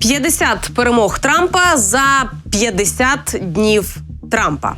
50 перемог Трампа за 50 днів Трампа.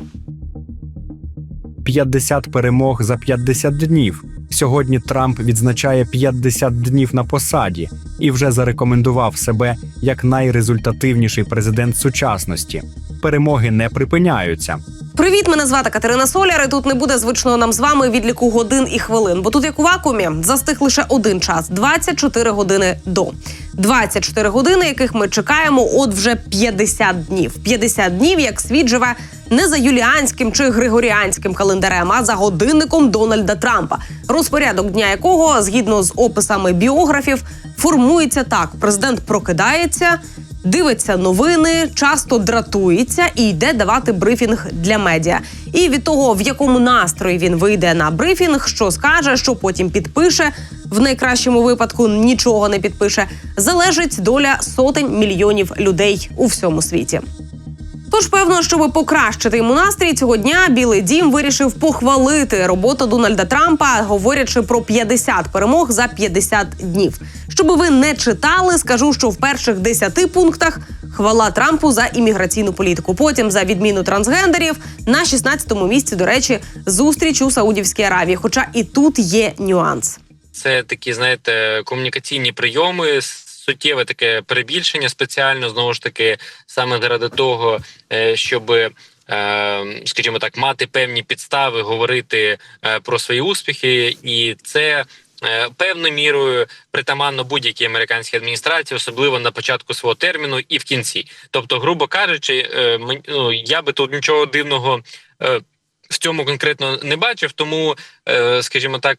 50 перемог за 50 днів. Сьогодні Трамп відзначає 50 днів на посаді і вже зарекомендував себе як найрезультативніший президент сучасності. Перемоги не припиняються. Привіт, мене звати Катерина Соляр, і тут не буде звичного нам з вами відліку годин і хвилин, бо тут, як у вакуумі, застиг лише один час – 24 години до. 24 години, яких ми чекаємо от вже 50 днів. 50 днів, як світ живе не за юліанським чи григоріанським календарем, а за годинником Дональда Трампа, розпорядок дня якого, згідно з описами біографів, формується так. Президент прокидається, дивиться новини, часто дратується і йде давати брифінг для медіа. І від того, в якому настрої він вийде на брифінг, що скаже, що потім підпише, в найкращому випадку нічого не підпише, залежить доля сотень мільйонів людей у всьому світі. Тож, певно, щоб покращити йому настрій, цього дня Білий дім вирішив похвалити роботу Дональда Трампа, говорячи про 50 перемог за 50 днів. Щоби ви не читали, скажу, що в перших 10 пунктах хвала Трампу за імміграційну політику. Потім за відміну трансгендерів. На 16-му місці, до речі, зустріч у Саудівській Аравії. Хоча і тут є нюанс. Це такі, знаєте, комунікаційні прийоми, суттєве таке перебільшення спеціально, знову ж таки, саме заради того, щоб, скажімо так, мати певні підстави говорити про свої успіхи. І це певною мірою притаманно будь-якій американській адміністрації, особливо на початку свого терміну і в кінці. Тобто, грубо кажучи, я би тут нічого дивного в цьому конкретно не бачив, тому, скажімо так,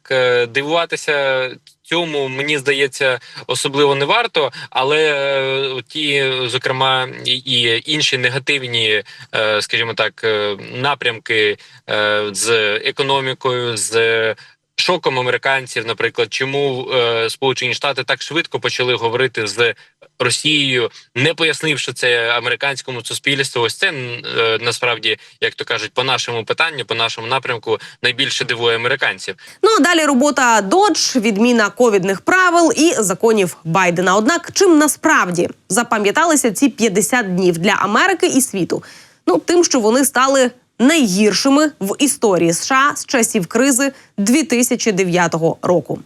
дивуватися цьому, мені здається, особливо не варто, але ті, зокрема, і інші негативні, скажімо так, напрямки з економікою, з шоком американців, наприклад, чому Сполучені Штати так швидко почали говорити з Росією, не пояснивши це американському суспільству. Ось це, насправді, як то кажуть, по нашому питанню, по нашому напрямку, найбільше дивує американців. Ну, а далі робота Додж, відміна ковідних правил і законів Байдена. Однак, чим насправді запам'яталися ці 50 днів для Америки і світу? Ну, тим, що вони стали найгіршими в історії США з часів кризи 2009 року.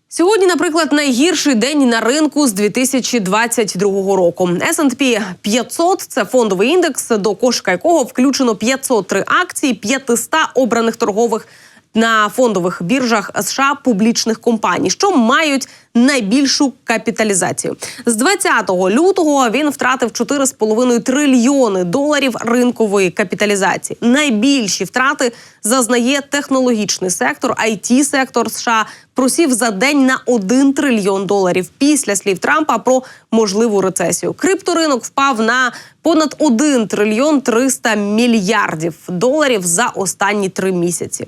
Сьогодні, наприклад, найгірший день на ринку з 2022 року. S&P 500 – це фондовий індекс, до кошика якого включено 503 акції 500 обраних торгових на фондових біржах США публічних компаній, що мають найбільшу капіталізацію. З 20 лютого він втратив 4,5 трильйони доларів ринкової капіталізації. Найбільші втрати зазнає технологічний сектор, IT-сектор США просів за день на 1 трильйон доларів після слів Трампа про можливу рецесію. Крипторинок впав на понад 1 трильйон 300 мільярдів доларів за останні 3 місяці.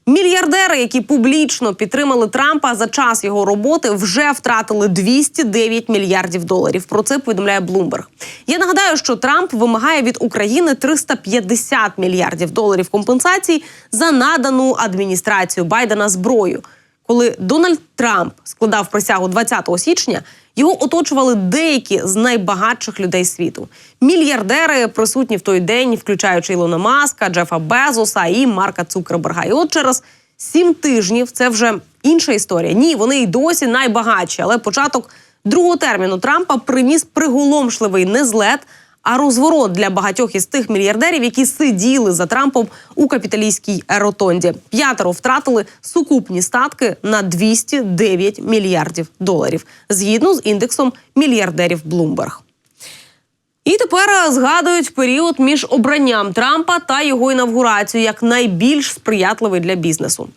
Мільярдери, які публічно підтримали Трампа за час його роботи, вже втратили 209 мільярдів доларів. Про це повідомляє Bloomberg. Я нагадаю, що Трамп вимагає від України 350 мільярдів доларів компенсацій за надану адміністрацію Байдена зброю. Коли Дональд Трамп складав присягу 20 січня, його оточували деякі з найбагатших людей світу. Мільярдери присутні в той день, включаючи Ілона Маска, Джефа Безоса і Марка Цукерберга. І от через 7 тижнів це вже інша історія. Ні, вони й досі найбагатші, але початок другого терміну Трампа приніс приголомшливий не злет, а розворот для багатьох із тих мільярдерів, які сиділи за Трампом у капіталійській ротонді. 5 втратили сукупні статки на 209 мільярдів доларів, згідно з індексом мільярдерів Bloomberg. І тепер згадують період між обранням Трампа та його інавгурацією як найбільш сприятливий для бізнесу.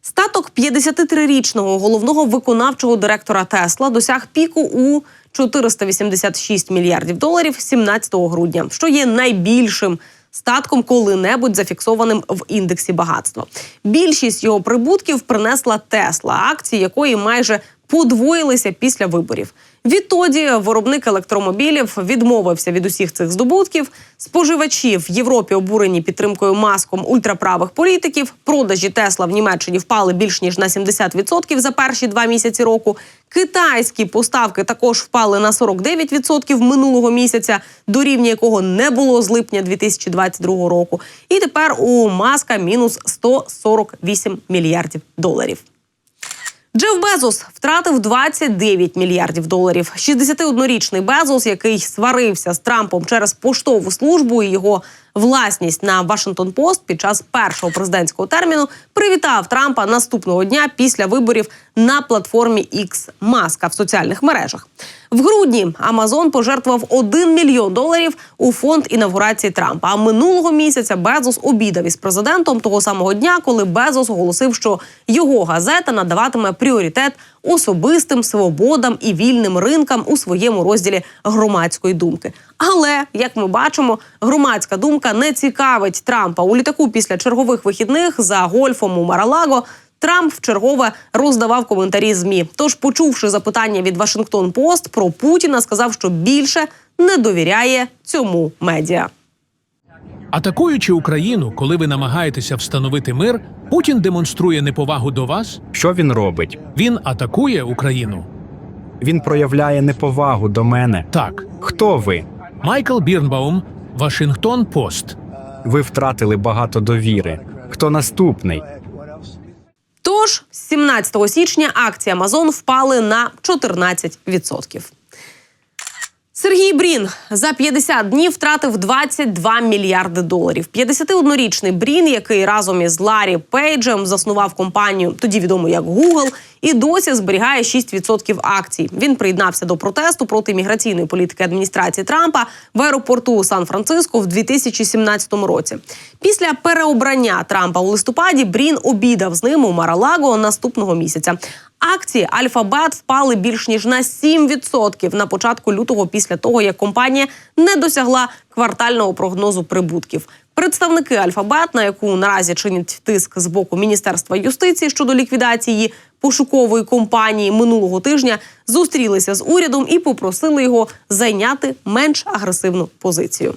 Статок 53-річного головного виконавчого директора Тесла досяг піку у 486 мільярдів доларів 17 грудня, що є найбільшим статком коли-небудь зафіксованим в індексі багатства. Більшість його прибутків принесла Тесла, акції якої майже подвоїлися після виборів. Відтоді виробник електромобілів відмовився від усіх цих здобутків. Споживачі в Європі обурені підтримкою Маском ультраправих політиків. Продажі Тесла в Німеччині впали більш ніж на 70% за перші 2 місяці року. Китайські поставки також впали на 49% минулого місяця, до рівня якого не було з липня 2022 року. І тепер у Маска мінус 148 мільярдів доларів. Джеф Безос втратив 29 мільярдів доларів. 61-річний Безос, який сварився з Трампом через поштову службу і його власність на Вашингтон-Пост під час першого президентського терміну, привітав Трампа наступного дня після виборів на платформі X Маска в соціальних мережах. В грудні Амазон пожертвував $1 мільйон у фонд інавгурації Трампа. А минулого місяця Безос обідав із президентом того самого дня, коли Безос оголосив, що його газета надаватиме пріоритет особистим свободам і вільним ринкам у своєму розділі громадської думки. Але, як ми бачимо, громадська думка не цікавить Трампа. У літаку після чергових вихідних за гольфом у Мар-а-Лаго Трамп вчергове роздавав коментарі ЗМІ. Тож, почувши запитання від Вашингтон-Пост про Путіна, сказав, що більше не довіряє цьому медіа. Атакуючи Україну, коли ви намагаєтеся встановити мир, Путін демонструє неповагу до вас? Що він робить? Він атакує Україну? Він проявляє неповагу до мене. Так. Хто ви? Майкл Бірнбаум, Вашингтон-Пост. Ви втратили багато довіри. Хто наступний? Тож, з 17 січня акції Амазон впали на 14%. Сергій Брін за 50 днів втратив 22 мільярди доларів. 51-річний Брін, який разом із Ларі Пейджем заснував компанію, тоді відому як Google, і досі зберігає 6% акцій. Він приєднався до протесту проти міграційної політики адміністрації Трампа в аеропорту Сан-Франциско в 2017 році. Після переобрання Трампа у листопаді Брін обідав з ним у Мар-а-Лаго наступного місяця. Акції Альфабет впали більш ніж на 7% на початку лютого після того, як компанія не досягла квартального прогнозу прибутків. Представники Альфабет, на яку наразі чинять тиск з боку Міністерства юстиції щодо ліквідації її пошукової компанії, минулого тижня зустрілися з урядом і попросили його зайняти менш агресивну позицію.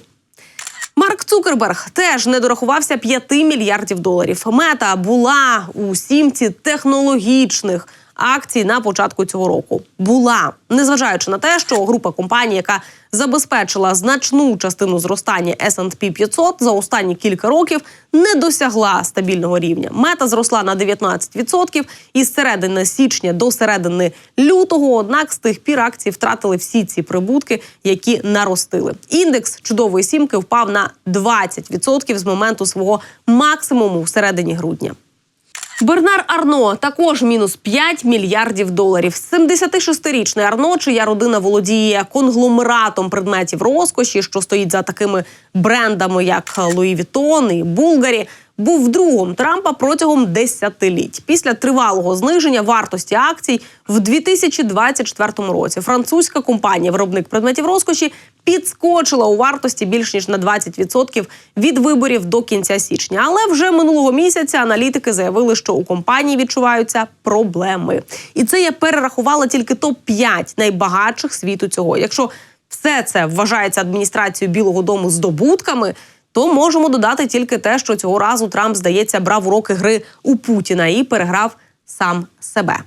Марк Цукерберг теж не дорахувався 5 мільярдів доларів. Мета була у сімці технологічних акцій на початку цього року. Була. Незважаючи на те, що група компаній, яка забезпечила значну частину зростання S&P 500 за останні кілька років, не досягла стабільного рівня. Мета зросла на 19% із середини січня до середини лютого, однак з тих пір акції втратили всі ці прибутки, які наростили. Індекс чудової сімки впав на 20% з моменту свого максимуму в середині грудня. Бернар Арно також мінус 5 мільярдів доларів. 76-річний Арно, чия родина володіє конгломератом предметів розкоші, що стоїть за такими брендами, як Луї Вітон і Булгарі, був другом Трампа протягом десятиліть. Після тривалого зниження вартості акцій в 2024 році французька компанія, виробник предметів розкоші, підскочила у вартості більш ніж на 20% від виборів до кінця січня. Але вже минулого місяця аналітики заявили, що у компанії відчуваються проблеми. І це я перерахувала тільки топ-5 найбагатших світу цього. Якщо все це вважається адміністрацією Білого дому здобутками, то можемо додати тільки те, що цього разу Трамп, здається, брав уроки гри у Путіна і переграв сам себе.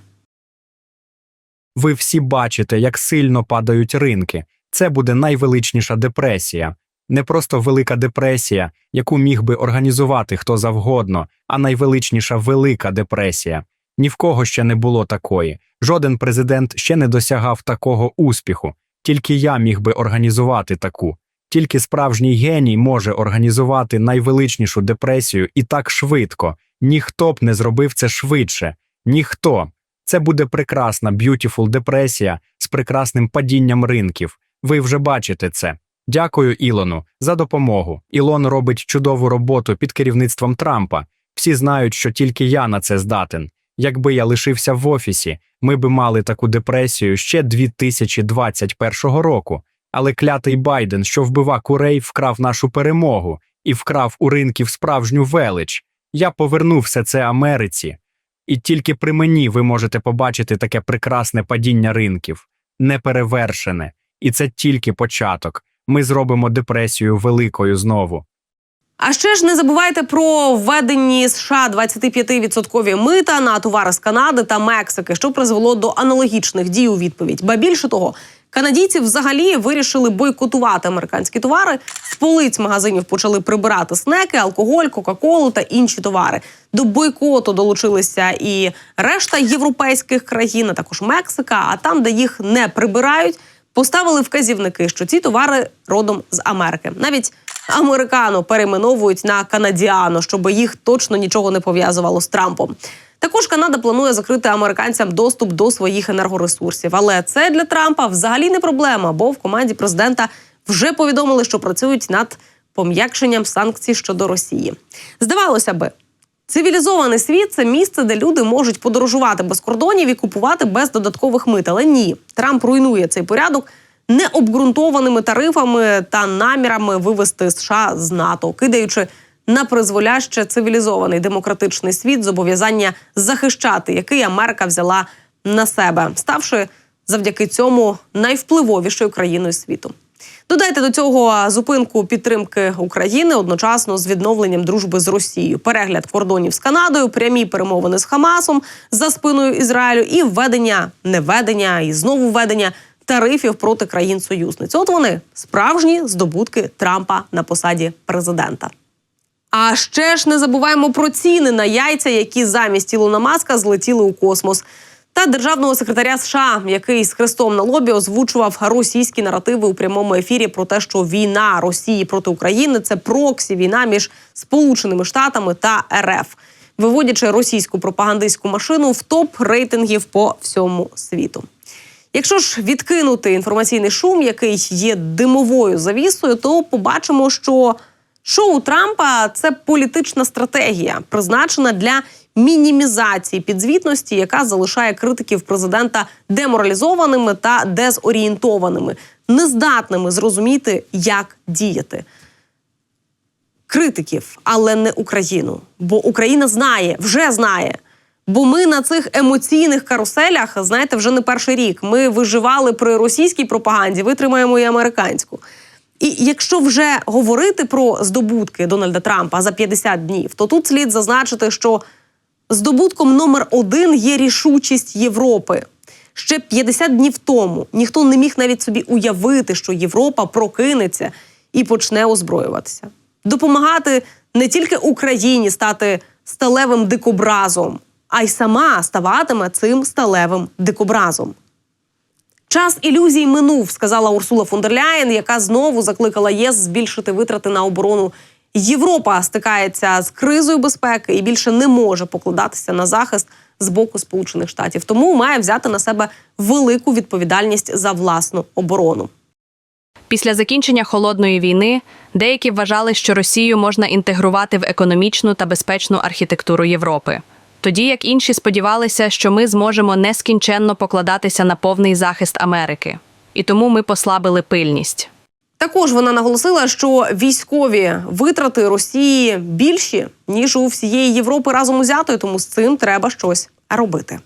Ви всі бачите, як сильно падають ринки. Це буде найвеличніша депресія. Не просто велика депресія, яку міг би організувати хто завгодно, а найвеличніша велика депресія. Ні в кого ще не було такої. Жоден президент ще не досягав такого успіху. Тільки я міг би організувати таку. Тільки справжній геній може організувати найвеличнішу депресію і так швидко. Ніхто б не зробив це швидше. Ніхто. Це буде прекрасна, beautiful депресія з прекрасним падінням ринків. Ви вже бачите це. Дякую Ілону за допомогу. Ілон робить чудову роботу під керівництвом Трампа. Всі знають, що тільки я на це здатен. Якби я лишився в офісі, ми би мали таку депресію ще 2021 року. Але клятий Байден, що вбива курей, вкрав нашу перемогу і вкрав у ринків справжню велич. Я поверну все це Америці. І тільки при мені ви можете побачити таке прекрасне падіння ринків. Неперевершене. І це тільки початок. Ми зробимо депресію великою знову. А ще ж не забувайте про введені США 25% мита на товари з Канади та Мексики, що призвело до аналогічних дій у відповідь. Ба більше того, канадійці взагалі вирішили бойкотувати американські товари. З полиць магазинів почали прибирати снеки, алкоголь, кока-колу та інші товари. До бойкоту долучилися і решта європейських країн, а також Мексика. А там, де їх не прибирають, поставили вказівники, що ці товари родом з Америки. Навіть американо перейменовують на канадіано, щоб їх точно нічого не пов'язувало з Трампом. Також Канада планує закрити американцям доступ до своїх енергоресурсів. Але це для Трампа взагалі не проблема, бо в команді президента вже повідомили, що працюють над пом'якшенням санкцій щодо Росії. Здавалося би, цивілізований світ – це місце, де люди можуть подорожувати без кордонів і купувати без додаткових мит. Але ні, Трамп руйнує цей порядок необґрунтованими тарифами та намірами вивести США з НАТО, кидаючи на призволяще цивілізований демократичний світ зобов'язання захищати, який Америка взяла на себе, ставши завдяки цьому найвпливовішою країною світу. Додайте до цього зупинку підтримки України одночасно з відновленням дружби з Росією, перегляд кордонів з Канадою, прямі перемовини з Хамасом за спиною Ізраїлю і введення, невведення і знову введення тарифів проти країн-союзниць. От вони, справжні здобутки Трампа на посаді президента. А ще ж не забуваємо про ціни на яйця, які замість Ілона Маска злетіли у космос. Та державного секретаря США, який з хрестом на лобі озвучував російські наративи у прямому ефірі про те, що війна Росії проти України – це проксі-війна між Сполученими Штатами та РФ, виводячи російську пропагандистську машину в топ рейтингів по всьому світу. Якщо ж відкинути інформаційний шум, який є димовою завісою, то побачимо, що шоу Трампа – це політична стратегія, призначена для мінімізації підзвітності, яка залишає критиків президента деморалізованими та дезорієнтованими, нездатними зрозуміти, як діяти. Критиків, але не Україну. Бо Україна знає, вже знає. Бо ми на цих емоційних каруселях, знаєте, вже не перший рік. Ми виживали при російській пропаганді, витримаємо і американську. І якщо вже говорити про здобутки Дональда Трампа за 50 днів, то тут слід зазначити, що здобутком номер 1 є рішучість Європи. Ще 50 днів тому ніхто не міг навіть собі уявити, що Європа прокинеться і почне озброюватися. Допомагати не тільки Україні стати сталевим дикобразом, а й сама ставатиме цим сталевим дикобразом. Час ілюзій минув, сказала Урсула фон дер Ляєн, яка знову закликала ЄС збільшити витрати на оборону. Європа стикається з кризою безпеки і більше не може покладатися на захист з боку Сполучених Штатів. Тому має взяти на себе велику відповідальність за власну оборону. Після закінчення Холодної війни деякі вважали, що Росію можна інтегрувати в економічну та безпечну архітектуру Європи. Тоді як інші сподівалися, що ми зможемо нескінченно покладатися на повний захист Америки. І тому ми послабили пильність. Також вона наголосила, що військові витрати Росії більші, ніж у всієї Європи разом узятої, тому з цим треба щось робити.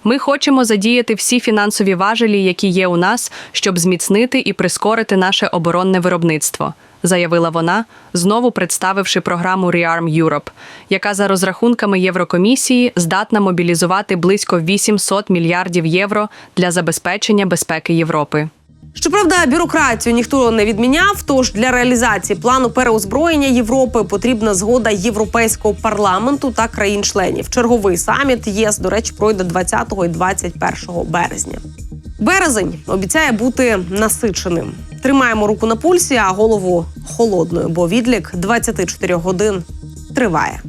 Ми хочемо задіяти всі фінансові важелі, які є у нас, щоб зміцнити і прискорити наше оборонне виробництво, заявила вона, знову представивши програму ReArm Europe, яка за розрахунками Єврокомісії здатна мобілізувати близько 800 мільярдів євро для забезпечення безпеки Європи. Щоправда, бюрократію ніхто не відміняв, тож для реалізації плану переозброєння Європи потрібна згода Європейського парламенту та країн-членів. Черговий саміт ЄС, до речі, пройде 20 і 21 березня. Березень обіцяє бути насиченим. Тримаємо руку на пульсі, а голову холодною, бо відлік 24 годин триває.